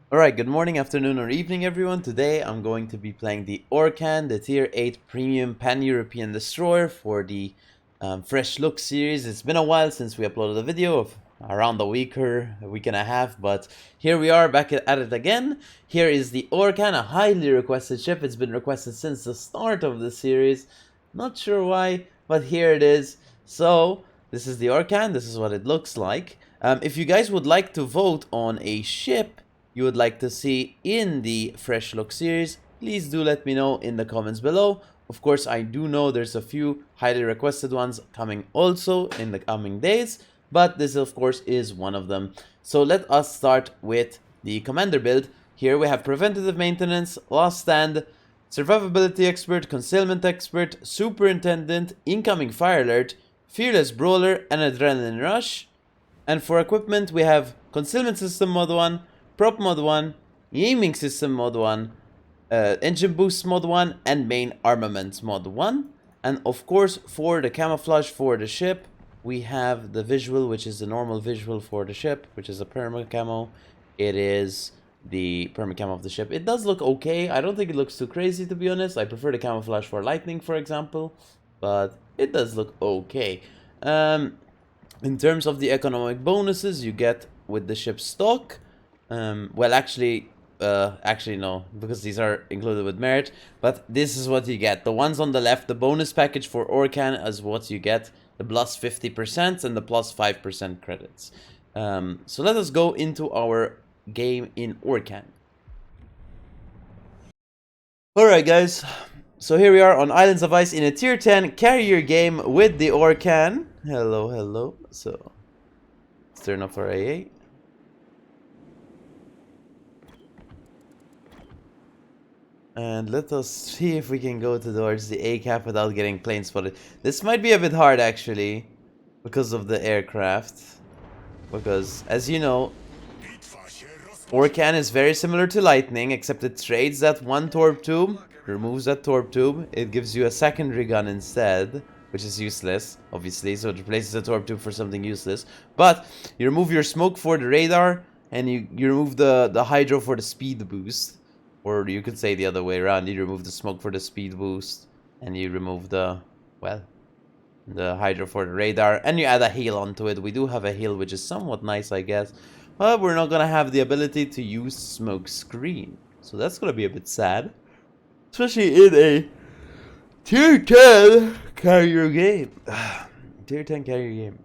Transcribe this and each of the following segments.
Alright, good morning, afternoon, or evening, everyone. Today I'm going to be playing the Orkan, the Tier 8 Premium Pan-European Destroyer for the Fresh Look series. It's been a while since we uploaded a video, of around a week and a half, but here we are back at it again. Here is the Orkan, a highly requested ship. It's been requested since the start of the series. Not sure why, but here it is. So, this is the Orkan, this is what it looks like. If you guys would like to vote on a ship you would like to see in the Fresh Look series, please do let me know in the comments below. Of course, I do know there's a few highly requested ones coming also in the coming days, but this of course is one of them. So let us start with the commander build. Here we have preventative maintenance, last stand, survivability expert, concealment expert, superintendent, incoming fire alert, fearless brawler, and adrenaline rush. And for equipment we have concealment system mod 1, prop mod 1, aiming system mod 1, engine boost mod 1, and main armaments mod 1. And of course, for the camouflage for the ship, we have the visual, which is the normal visual for the ship, which is a perma camo. It is the perma camo of the ship. It does look okay. I don't think it looks too crazy, to be honest. I prefer the camouflage for lightning, for example, but it does look okay. In terms of the economic bonuses you get with the ship's stock, well, actually no, because these are included with merit, but this is what you get. The ones on the left, the bonus package for Orkan, is what you get, the plus 50% and the plus 5% credits. So let us go into our game in Orkan. Alright guys, so here we are on Islands of Ice in a tier 10 carrier game with the Orkan. Hello. So let's turn off our AA. And let us see if we can go towards the A cap without getting plane spotted. This might be a bit hard actually, because of the aircraft. Because, as you know, Orkan is very similar to Lightning, except it trades that one torp tube, removes that torp tube, it gives you a secondary gun instead, which is useless, obviously, so it replaces the torp tube for something useless. But you remove your smoke for the radar, and you remove the hydro for the speed boost. Or you could say the other way around, you remove the smoke for the speed boost, and you remove the, well, the hydro for the radar, and you add a heal onto it. We do have a heal, which is somewhat nice, I guess. But we're not gonna have the ability to use smoke screen. So that's gonna be a bit sad. Especially in a tier 10 carrier game. Tier 10 carrier game.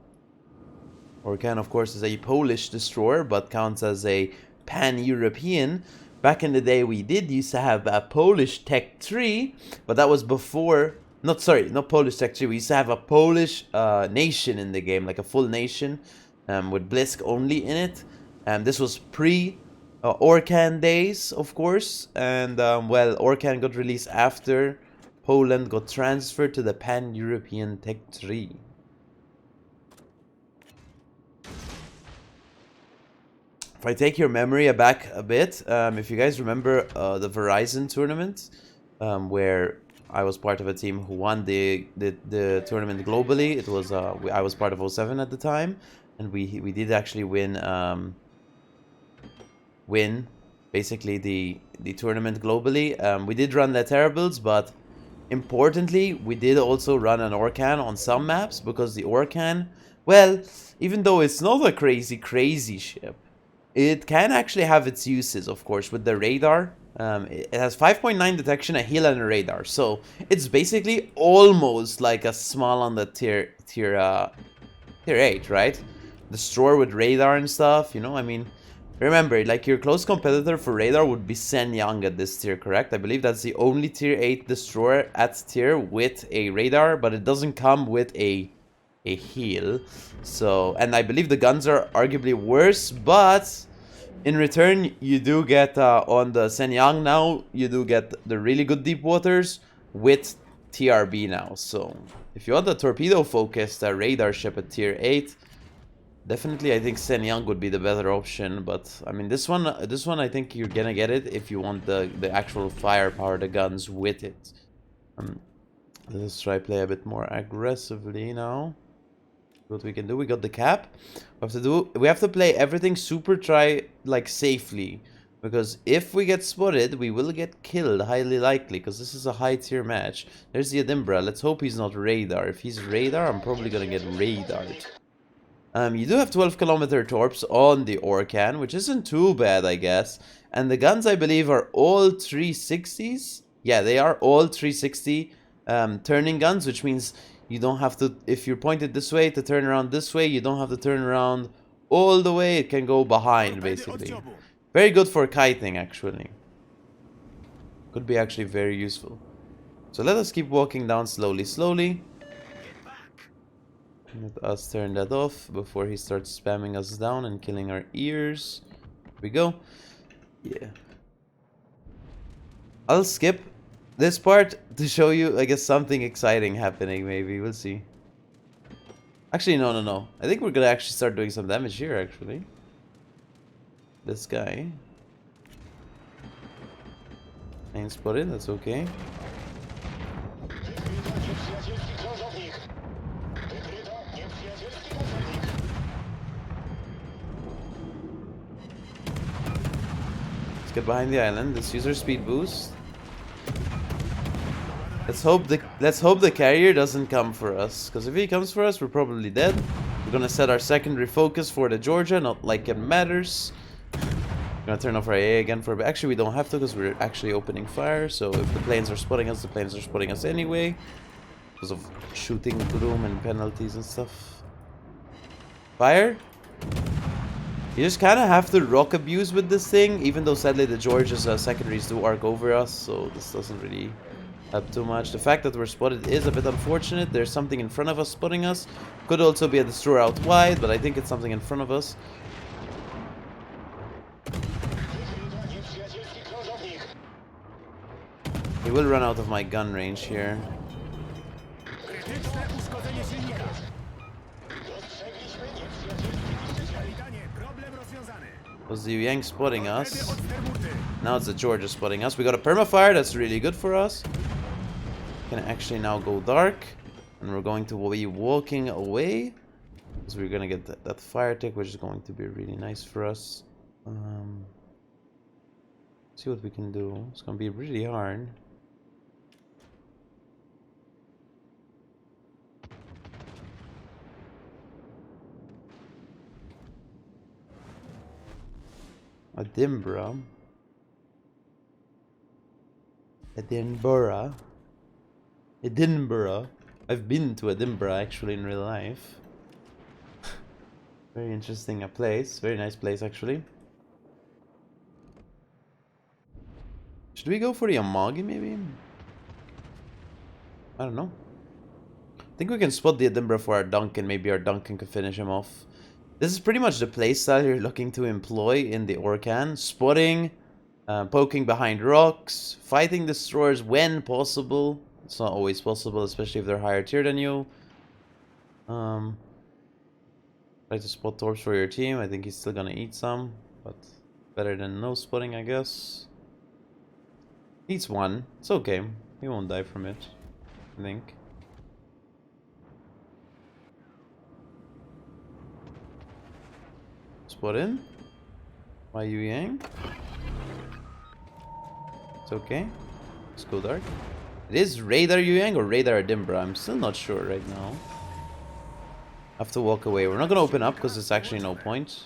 Orkan, of course, is a Polish destroyer, but counts as a pan-European. Back in the day, we did used to have a Polish Tech 3, but that was before... not Polish Tech 3. We used to have a Polish nation in the game, like a full nation, with Blisk only in it. And this was pre-Orkan days, of course. And, well, Orkan got released after Poland got transferred to the Pan-European Tech 3. If I take your memory back a bit, if you guys remember the Verizon tournament, where I was part of a team who won the tournament globally. It was I was part of 07 at the time, and we did actually win basically the tournament globally. We did run the Terribles, but importantly, we did also run an Orkan on some maps, because the Orkan, well, even though it's not a crazy ship, it can actually have its uses, of course, with the radar. It has 5.9 detection, a heal, and a radar. So it's basically almost like a small on the tier 8, right? Destroyer with radar and stuff, you know, I mean, remember, like, your close competitor for radar would be Sen Yang at this tier, correct? I believe that's the only tier 8 destroyer at tier with a radar, but it doesn't come with a heal. So, and I believe the guns are arguably worse, but in return you do get on the Shenyang now, you do get the really good deep waters with TRB now. So if you want a torpedo focused radar ship at tier 8, definitely I think Shenyang would be the better option. But I mean, this one I think you're gonna get it if you want the actual firepower, the guns with it. Let's try play a bit more aggressively now. What we can do, we got the cap. We have to play everything super like safely. Because if we get spotted, we will get killed, highly likely, because this is a high tier match. There's the Edimbra. Let's hope he's not radar. If he's radar, I'm probably gonna get radared. You do have 12-kilometer torps on the Orkan, which isn't too bad, I guess. And the guns, I believe, are all 360s. Yeah, they are all 360 turning guns, which means you don't have to, if you're pointed this way, to turn around this way, you don't have to turn around all the way. It can go behind, basically. Very good for kiting, actually. Could be actually very useful. So let us keep walking down slowly. Let us turn that off before he starts spamming us down and killing our ears. Here we go. Yeah. I'll skip this part to show you, I guess, something exciting happening, maybe. We'll see. Actually, no. I think we're gonna actually start doing some damage here, actually. This guy. Ain't spotted, that's okay. Let's get behind the island. Let's use our speed boost. Let's hope the carrier doesn't come for us, because if he comes for us, we're probably dead. We're gonna set our secondary focus for the Georgia, not like it matters. We're gonna turn off our AA again for a bit. Actually, we don't have to, because we're actually opening fire. So if the planes are spotting us, the planes are spotting us anyway, because of shooting room and penalties and stuff. Fire. You just kind of have to rock abuse with this thing, even though sadly the Georgia's secondaries do arc over us, so this doesn't really help too much. The fact that we're spotted is a bit unfortunate. There's something in front of us spotting us. Could also be a destroyer out wide, but I think it's something in front of us. He will run out of my gun range here. Was the Yang spotting us? Now it's the Georgia spotting us. We got a permafire, that's really good for us. Can actually now go dark. And we're going to be walking away. Because we're gonna get that fire tick, which is going to be really nice for us. See what we can do. It's gonna be really hard. Edinburgh. I've been to Edinburgh actually in real life. Very interesting place. Very nice place actually. Should we go for the Amagi maybe? I don't know. I think we can spot the Edinburgh for our Duncan. Maybe our Duncan could finish him off. This is pretty much the playstyle you're looking to employ in the Orkan. Spotting, poking behind rocks, fighting destroyers when possible. It's not always possible, especially if they're higher tier than you. Try to spot torps for your team. I think he's still gonna eat some, but better than no spotting, I guess. Eats one. It's okay. He won't die from it, I think. Spot in. Why Yu Yang? It's okay. Let's go dark. It is radar Yu Yang or radar Edinburgh. I'm still not sure right now. I have to walk away. We're not gonna open up because it's actually no point.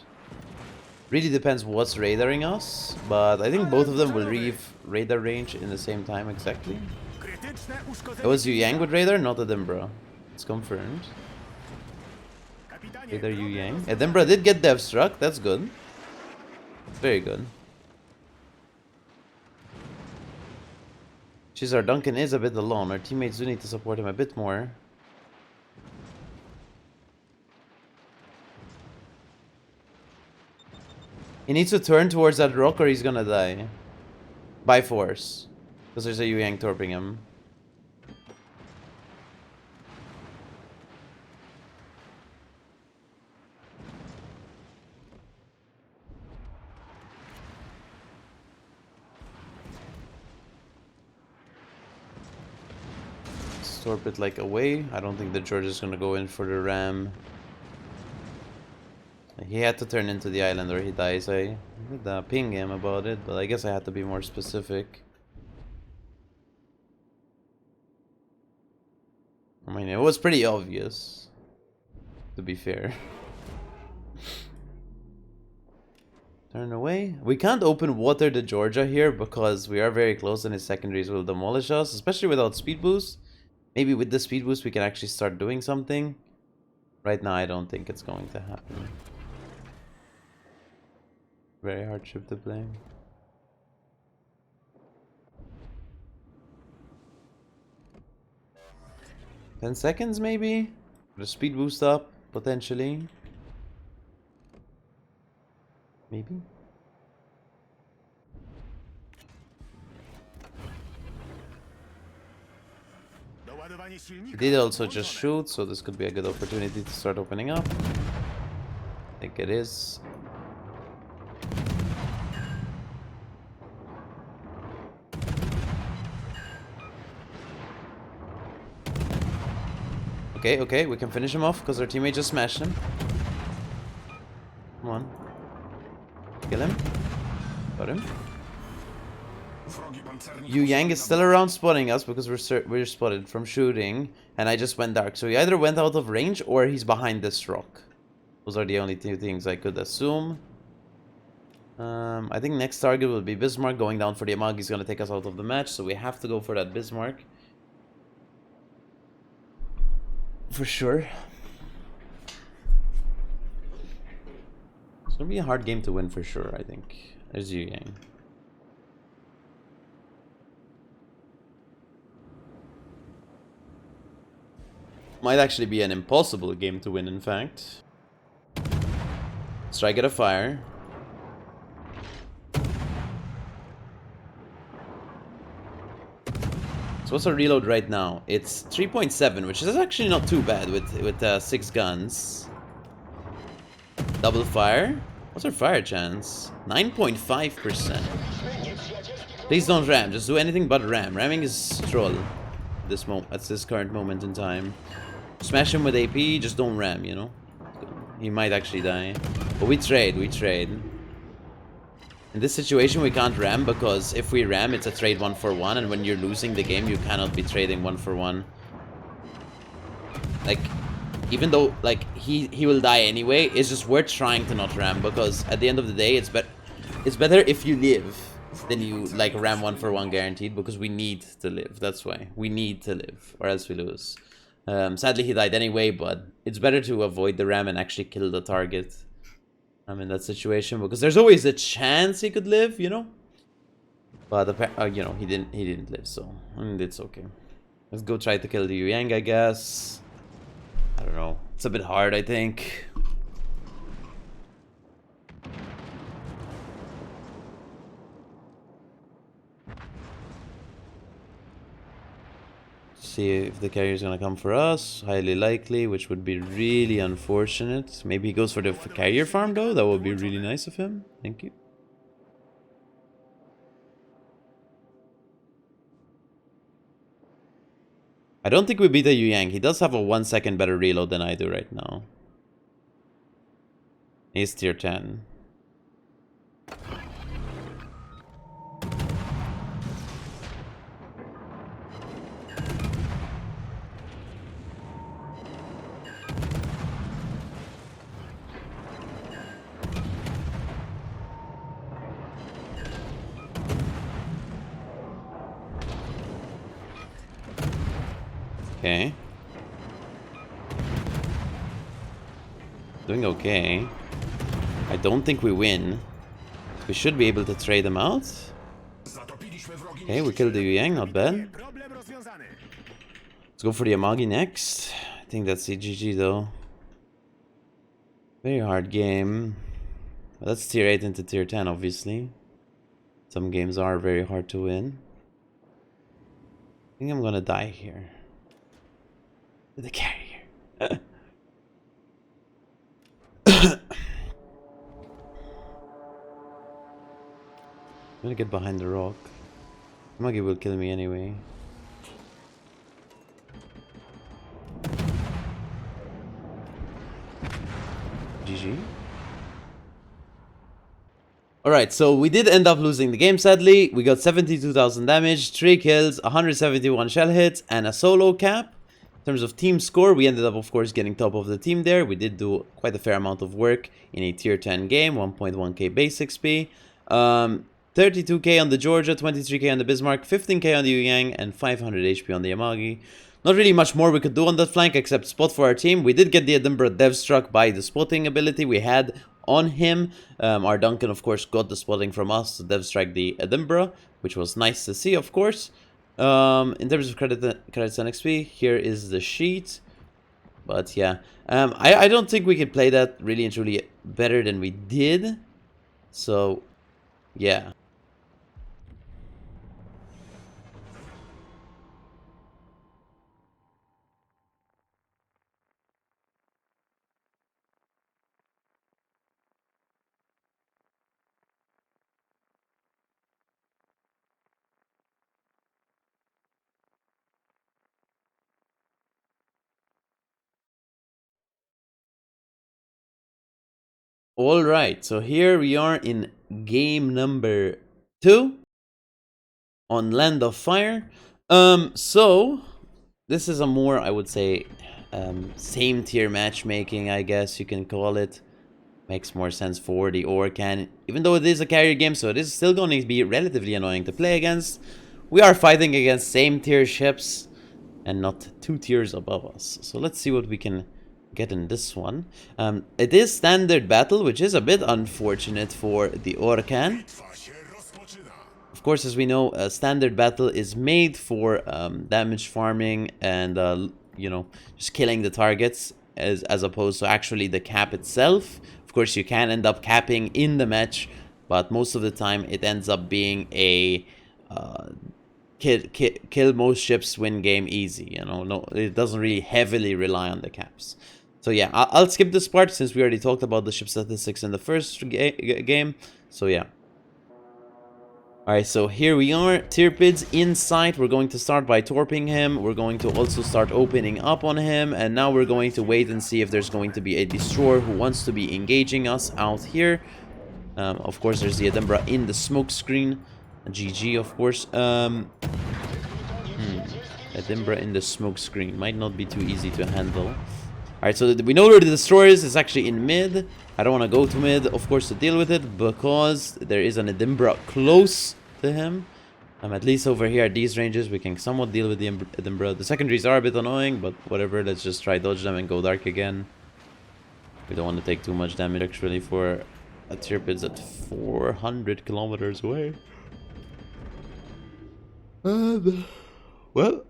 Really depends what's radaring us, but I think both of them will leave radar range in the same time exactly. It was Yu Yang with radar, not Edinburgh. It's confirmed. Radar Yu Yang. Edinburgh did get dev struck. That's good. Very good. Our Duncan is a bit alone. Our teammates do need to support him a bit more. He needs to turn towards that rock or he's gonna die. By force. Because there's a Yu Yang torping him. Torp it like away. I don't think the George is gonna go in for the ram. He had to turn into the island or he dies. I did ping him about it, but I guess I had to be more specific. I mean, it was pretty obvious, to be fair. Turn away. We can't open water to Georgia here because we are very close and his secondaries will demolish us, especially without speed boost. Maybe with the speed boost we can actually start doing something. Right now I don't think it's going to happen. Very hard ship to play. Ten seconds maybe? Put a speed boost up, potentially. Maybe? He did also just shoot, so this could be a good opportunity to start opening up. I think it is. Okay, okay, we can finish him off because our teammate just smashed him. Come on. Kill him. Got him. Yu Yang is still around spotting us because we're spotted from shooting, and I just went dark. So he either went out of range or he's behind this rock. Those are the only two things I could assume. I think next target will be Bismarck. Going down for the Amag is going to take us out of the match, so we have to go for that Bismarck. For sure. It's going to be a hard game to win for sure, I think. There's Yu Yang. Might actually be an impossible game to win, in fact. Strike at a fire. So what's our reload right now? It's 3.7, which is actually not too bad with 6 guns. Double fire. What's our fire chance? 9.5%. Please don't ram. Just do anything but ram. Ramming is troll. At this current moment in time. Smash him with AP. Just don't ram. You know. He might actually die. But we trade. We trade. In this situation, we can't ram because if we ram, it's a trade 1-for-1, and when you're losing the game, you cannot be trading 1-for-1. Like, even though like he will die anyway, it's just worth trying to not ram because at the end of the day, it's better if you live than you like ram 1-for-1 guaranteed because we need to live. That's why we need to live, or else we lose. Sadly, he died anyway, but it's better to avoid the ram and actually kill the target. I'm in that situation because there's always a chance he could live, you know. But you know, he didn't live, so it's okay. Let's go try to kill the Yu Yang, I guess. I don't know. It's a bit hard, I think. See if the carrier is gonna come for us. Highly likely, which would be really unfortunate. Maybe he goes for the carrier farm though. That would be really nice of him. Thank you. I don't think we beat the Yu Yang. He does have a 1 second better reload than I do right now. He's tier 10. Okay. Doing okay. I don't think we win. We should be able to trade them out. Okay, we killed the Yu Yang, not bad. Let's go for the Amagi next. I think that's GG though. Very hard game. Well, that's tier 8 into tier 10, obviously. Some games are very hard to win. I think I'm gonna die here. The carrier. I'm gonna get behind the rock. Maggie will kill me anyway. GG. Alright, so we did end up losing the game, sadly. We got 72,000 damage, 3 kills, 171 shell hits, and a solo cap. In terms of team score, we ended up, of course, getting top of the team there. We did do quite a fair amount of work in a tier 10 game, 1.1k base XP. 32k on the Georgia, 23k on the Bismarck, 15k on the Yang, and 500 HP on the Yamagi. Not really much more we could do on that flank except spot for our team. We did get the Edinburgh dev struck by the spotting ability we had on him. Our Duncan, of course, got the spotting from us to dev strike the Edinburgh, which was nice to see, of course. In terms of credits and XP, here is the sheet. But yeah, I don't think we could play that really and truly better than we did. So, yeah. Alright, so here we are in game number 2 on Land of Fire. So this is a more, I would say, same tier matchmaking, I guess you can call it. Makes more sense for the Orkan. Even though it is a carrier game, so it is still going to be relatively annoying to play against. We are fighting against same tier ships and not 2 tiers above us. So let's see what we can get in this one. It is standard battle, which is a bit unfortunate for the Orkan. Of course, as we know, standard battle is made for damage farming and you know, just killing the targets as opposed to actually the cap itself. Of course, you can end up capping in the match, but most of the time it ends up being a kill most ships, win game easy. You know, no, it doesn't really heavily rely on the caps. So yeah, I'll skip this part since we already talked about the ship statistics in the first game. So yeah. Alright, so here we are. Tirpids in sight. We're going to start by torping him. We're going to also start opening up on him. And now we're going to wait and see if there's going to be a destroyer who wants to be engaging us out here. Of course, there's the Edinburgh in the smoke screen. GG, of course. Edinburgh in the smoke screen. Might not be too easy to handle. Alright, so we know where the destroyer is. It's actually in mid. I don't want to go to mid, of course, to deal with it, because there is an Edinburgh close to him. At least over here at these ranges, we can somewhat deal with the Edinburgh. The secondaries are a bit annoying, but whatever. Let's just try dodge them and go dark again. We don't want to take too much damage, actually, for a Tirpids at 400 kilometers away. Well,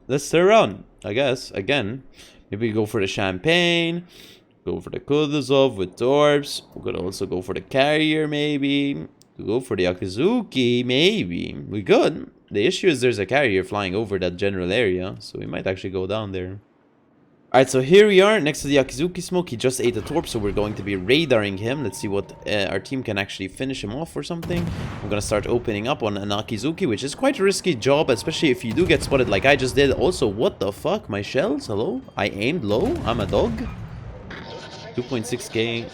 let's stay around, I guess, again. Maybe go for the Champagne, go for the Kuduzov with Torps. We could also go for the Carrier, maybe. Go for the Akizuki, maybe. We could. The issue is there's a Carrier flying over that general area, so we might actually go down there. Alright, so here we are next to the Akizuki smoke. He just ate a Torp, so we're going to be radaring him. Let's see what our team can actually finish him off or something. I'm gonna start opening up on an Akizuki, which is quite a risky job, especially if you do get spotted like I just did. Also, what the fuck? My shells? Hello? I aimed low? I'm a dog? 2.6k.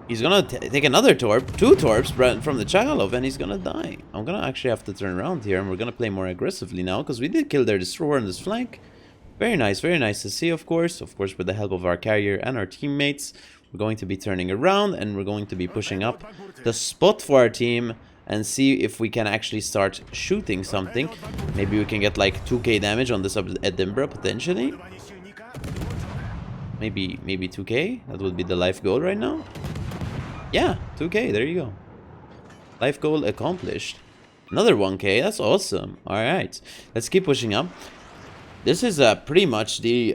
He's gonna take another Torp, 2 Torps from the Chagalov, and he's gonna die. I'm gonna actually have to turn around here, and we're gonna play more aggressively now, because we did kill their destroyer on this flank. Very nice to see, of course. Of course, with the help of our carrier and our teammates, we're going to be turning around, and we're going to be pushing up the spot for our team, and see if we can actually start shooting something. Maybe we can get like 2k damage on this Edinburgh, potentially. Maybe 2k? That would be the life goal right now. Yeah, 2k, there you go. Life goal accomplished. Another 1k, that's awesome. Alright, let's keep pushing up. This is pretty much the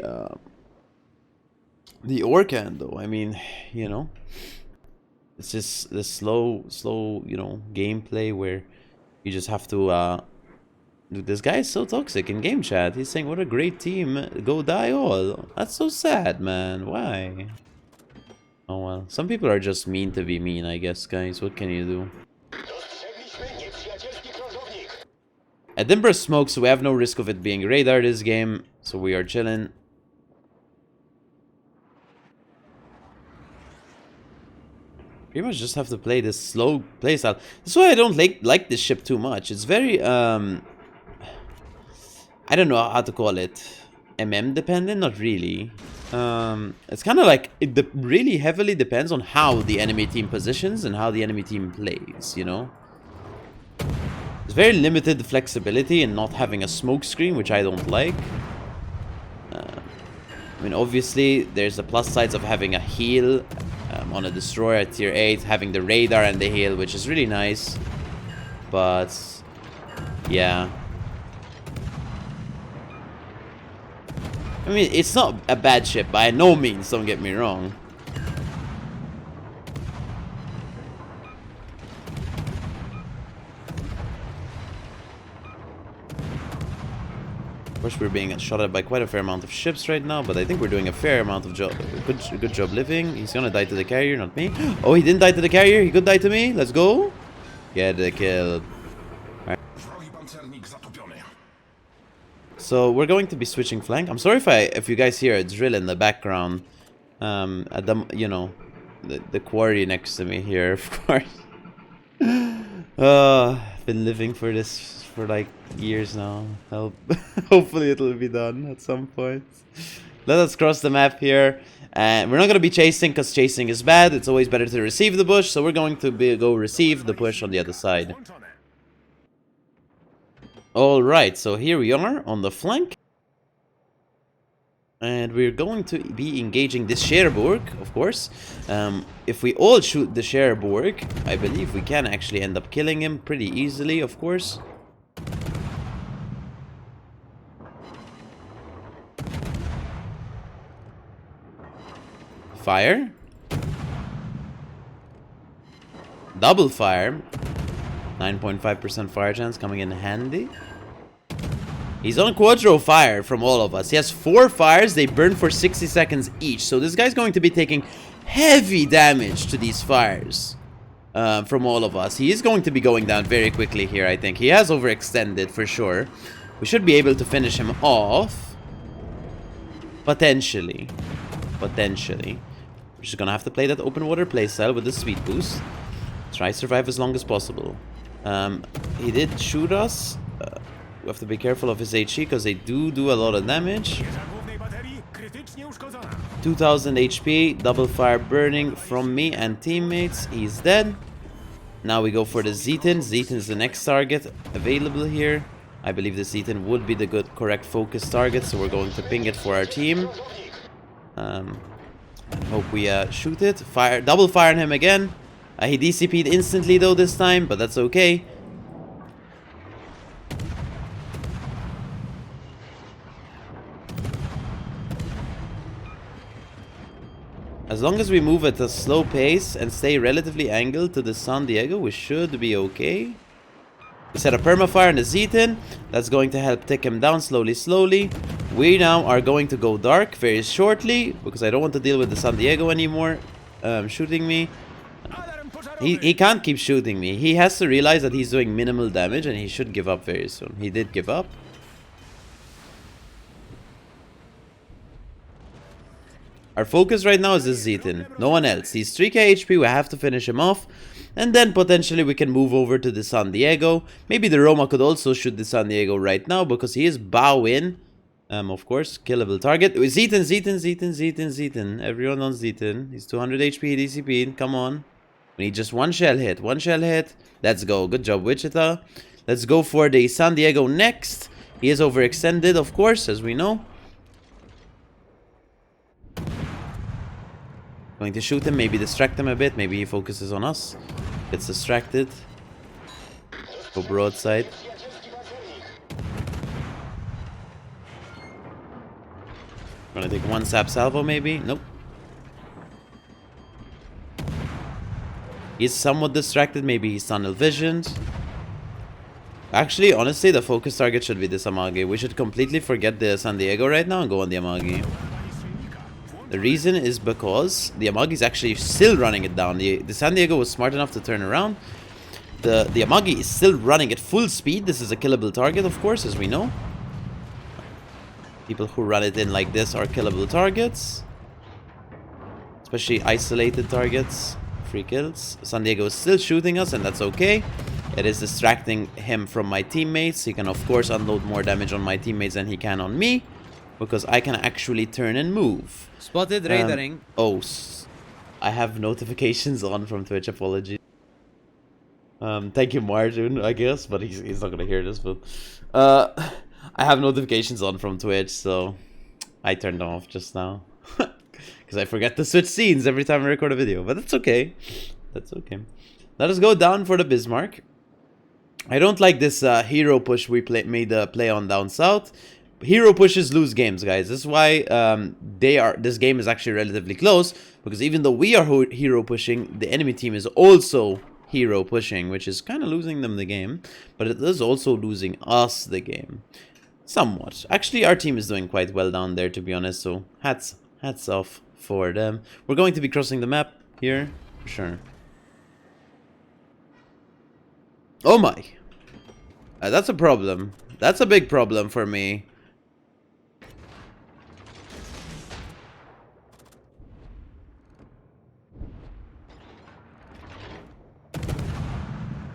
Orkan, though. I mean, you know, it's just the slow, you know, gameplay where you just have to, dude, this guy is so toxic in game chat. He's saying, what a great team, go die all. That's so sad, man, why? Oh well, some people are just mean to be mean, I guess, guys. What can you do? Edinburgh smokes, so we have no risk of it being radar this game, so we are chilling. pretty much just have to play this slow playstyle. That's why I don't like this ship too much. It's very I don't know how to call it. Dependent? Not really. It's kind of like it really heavily depends on how the enemy team positions and how the enemy team plays, you know? There's very limited flexibility in not having a smoke screen, which I don't like. I mean, obviously, there's the plus sides of having a heal on a destroyer at tier 8, having the radar and the heal, which is really nice. But, yeah. I mean, it's not a bad ship, by no means, don't get me wrong. Of course, we're being shot at by quite a fair amount of ships right now, but I think we're doing a fair amount of good job living. He's gonna die to the carrier, not me. Oh, he didn't die to the carrier. He could die to me. Let's go. Get the kill. Right. So we're going to be switching flank. I'm sorry if you guys hear a drill in the background. At the, you know, the quarry next to me here, of course. I've been living for this for like years now. Hopefully it'll be done at some point. Let us cross the map here. And we're not going to be chasing because chasing is bad. It's always better to receive the push. So we're going to go receive the push on the other side. Alright, so here we are on the flank. And we're going to be engaging this Cherbourg, of course. If we all shoot the Cherbourg, I believe we can actually end up killing him pretty easily, of course. Fire. Double fire. 9.5% fire chance coming in handy. He's on quadro fire from all of us. He has 4 fires. They burn for 60 seconds each. So this guy's going to be taking heavy damage to these fires from all of us. He is going to be going down very quickly here, I think. He has overextended for sure. We should be able to finish him off. Potentially. Potentially. We're just going to have to play that open water playstyle with the speed boost. Try to survive as long as possible. He did shoot us. We have to be careful of his HE because they do a lot of damage. 2000 HP, double fire burning from me and teammates. He's dead. Now we go for the Zetan. Zetan is the next target available here. I believe the Zetan would be the correct focus target, so we're going to ping it for our team. Hope we shoot it. Fire, double fire on him again. He DCP'd instantly though this time, but that's okay. As long as we move at a slow pace and stay relatively angled to the San Diego, we should be okay. We set a permafire on the Zetan. That's going to help take him down slowly. We now are going to go dark very shortly because I don't want to deal with the San Diego anymore shooting me. He can't keep shooting me. He has to realize that he's doing minimal damage and he should give up very soon. He did give up. Our focus right now is this Zetan. No one else. He's 3k HP. We have to finish him off. And then potentially we can move over to the San Diego. Maybe the Roma could also shoot the San Diego right now because he is bow in. Of course, killable target. Zetan. Everyone on Zetan. He's 200 HP DCP. Come on. We need just one shell hit. One shell hit. Let's go. Good job, Wichita. Let's go for the San Diego next. He is overextended, of course, as we know. Going to shoot him, maybe distract him a bit. Maybe he focuses on us. Gets distracted. Go broadside. Gonna take one sap salvo, maybe. Nope. He's somewhat distracted. Maybe he's tunnel visioned. Actually, honestly, the focus target should be this Amagi. We should completely forget the San Diego right now and go on the Amagi. The reason is because the Amagi is actually still running it down. The San Diego was smart enough to turn around. The Amagi is still running at full speed. This is a killable target, of course, as we know. People who run it in like this are killable targets. Especially isolated targets. 3 kills. San Diego is still shooting us, and that's okay. It is distracting him from my teammates. He can, of course, unload more damage on my teammates than he can on me, because I can actually turn and move. Spotted radaring. I have notifications on from Twitch. Apologies. Thank you, Martin, I guess, but he's not gonna hear this. But I have notifications on from Twitch, so I turned them off just now because I forget to switch scenes every time I record a video. But that's okay. That's okay. Let us go down for the Bismarck. I don't like this hero push we made a play on down south. Hero pushes lose games, guys. This is why this game is actually relatively close, because even though we are hero pushing, the enemy team is also hero pushing, which is kind of losing them the game, but it is also losing us the game somewhat. Actually, our team is doing quite well down there, to be honest, so hats off for them. We're going to be crossing the map here for sure. Oh my, that's a problem. That's a big problem for me.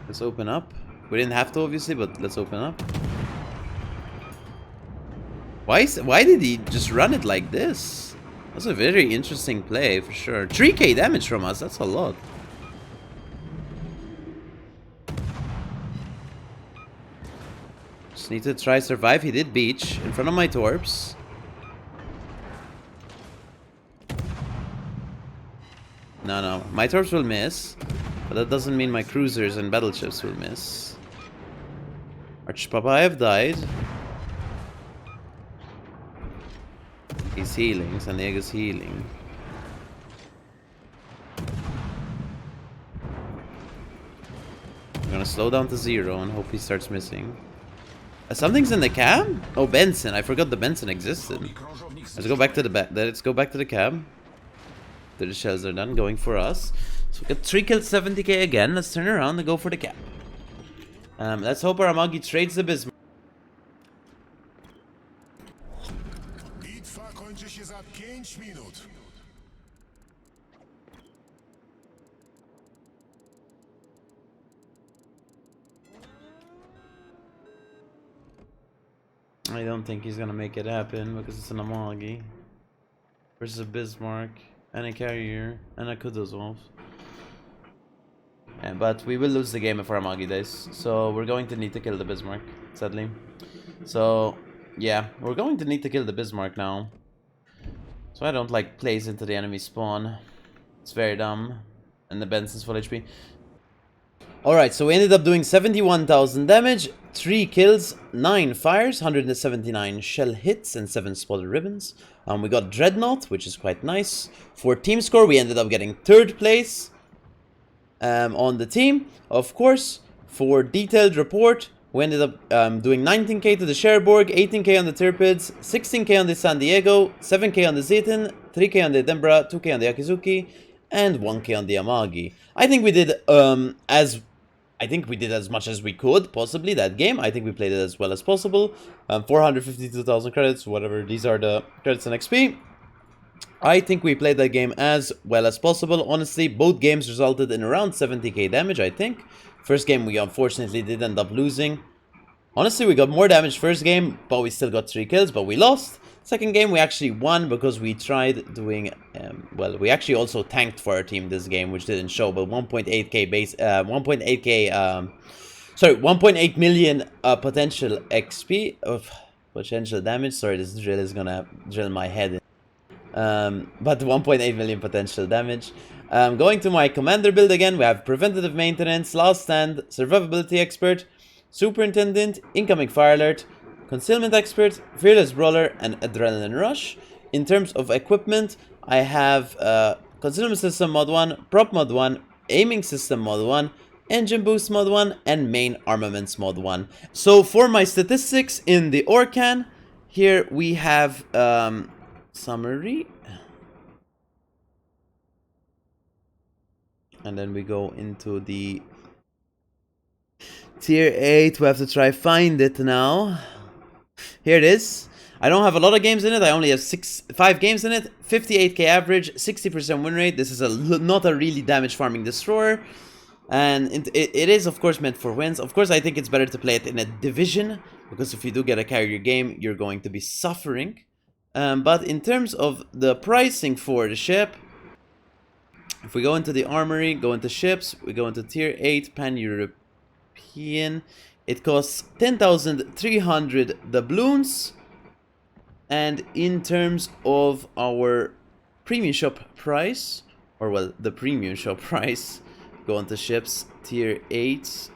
Let's open up. We didn't have to, obviously, but let's open up. Why did he just run it like this? That's a very interesting play, for sure. 3k damage from us, that's a lot. Just need to try survive. He did beach in front of my torps. No, my torps will miss, but that doesn't mean my cruisers and battleships will miss. Archpapa have died. He's healing. San Diego's healing. I'm gonna slow down to 0 and hope he starts missing. Something's in the cab? Oh, Benson. I forgot the Benson existed. Let's go back to the Let's go back to the cab. The shells are done. Going for us. So we got 3 kills, 70k again. Let's turn around and go for the cab. Let's hope our Amagi trades the Bismarck. Bitwa kończy się za 5 minut. I don't think he's gonna make it happen because it's an Amagi versus a Bismarck and a carrier and a Kuduzov. Yeah, but we will lose the game if our Amagi dies, so we're going to need to kill the Bismarck, sadly. So yeah, we're going to need to kill the Bismarck now. So I don't like plays into the enemy spawn. It's very dumb. And the Benson's full HP. Alright, so we ended up doing 71,000 damage, 3 kills, 9 fires, 179 shell hits, and 7 spotted ribbons. We got Dreadnought, which is quite nice. For team score, we ended up getting 3rd place on the team. Of course, for detailed report, we ended up doing 19k to the Cherbourg, 18k on the Tirpids, 16k on the San Diego, 7k on the Zeton, 3k on the Edinburgh, 2k on the Akizuki, and 1k on the Amagi. I think we did as much as we could, possibly, that game. I think we played it as well as possible. 452,000 credits, whatever. These are the credits and XP. I think we played that game as well as possible. Honestly, both games resulted in around 70k damage, I think. First game, we unfortunately did end up losing. Honestly, we got more damage first game, but we still got 3 kills, but we lost. Second game, we actually won because we tried doing, well, we actually also tanked for our team this game, which didn't show, but 1.8k base, 1.8 million potential XP of potential damage. Sorry, this drill is gonna drill my head in. But 1.8 million potential damage. Going to my commander build again, we have preventative maintenance, last stand, survivability expert, superintendent, incoming fire alert, concealment expert, fearless brawler, and adrenaline rush. In terms of equipment, I have concealment system mod 1, prop mod 1, aiming system mod 1, engine boost mod 1, and main armaments mod 1. So for my statistics in the Orkan, here we have summary. And then we go into the tier 8. We have to try find it now. Here it is. I don't have a lot of games in it. I only have 5 games in it. 58k average, 60% win rate. This is not a really damage farming destroyer. And it is, of course, meant for wins. Of course, I think it's better to play it in a division, because if you do get a carrier game, you're going to be suffering. But in terms of the pricing for the ship, if we go into the armory, go into ships, we go into tier 8 pan-European, it costs 10,300 doubloons. And in terms of our premium shop price, or well, the premium shop price, go into ships, tier 8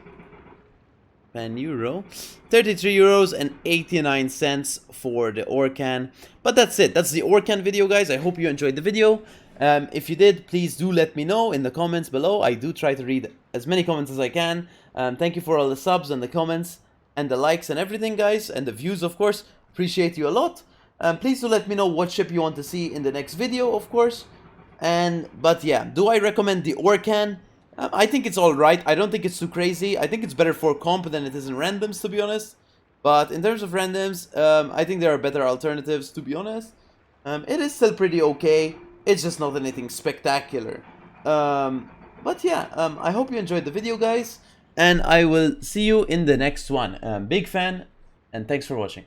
pan-Euro, 33 euros and 89 cents for the Orkan. But that's it. That's the Orkan video, guys. I hope you enjoyed the video. If you did, please do let me know in the comments below. I do try to read as many comments as I can. Thank you for all the subs and the comments and the likes and everything, guys, and the views, of course. Appreciate you a lot. Please do let me know what ship you want to see in the next video, of course. But yeah, do I recommend the Orkan? I think it's alright. I don't think it's too crazy. I think it's better for comp than it is in randoms, to be honest. But in terms of randoms, I think there are better alternatives, to be honest. It is still pretty okay. It's just not anything spectacular. But yeah, I hope you enjoyed the video, guys. And I will see you in the next one. Big fan, and thanks for watching.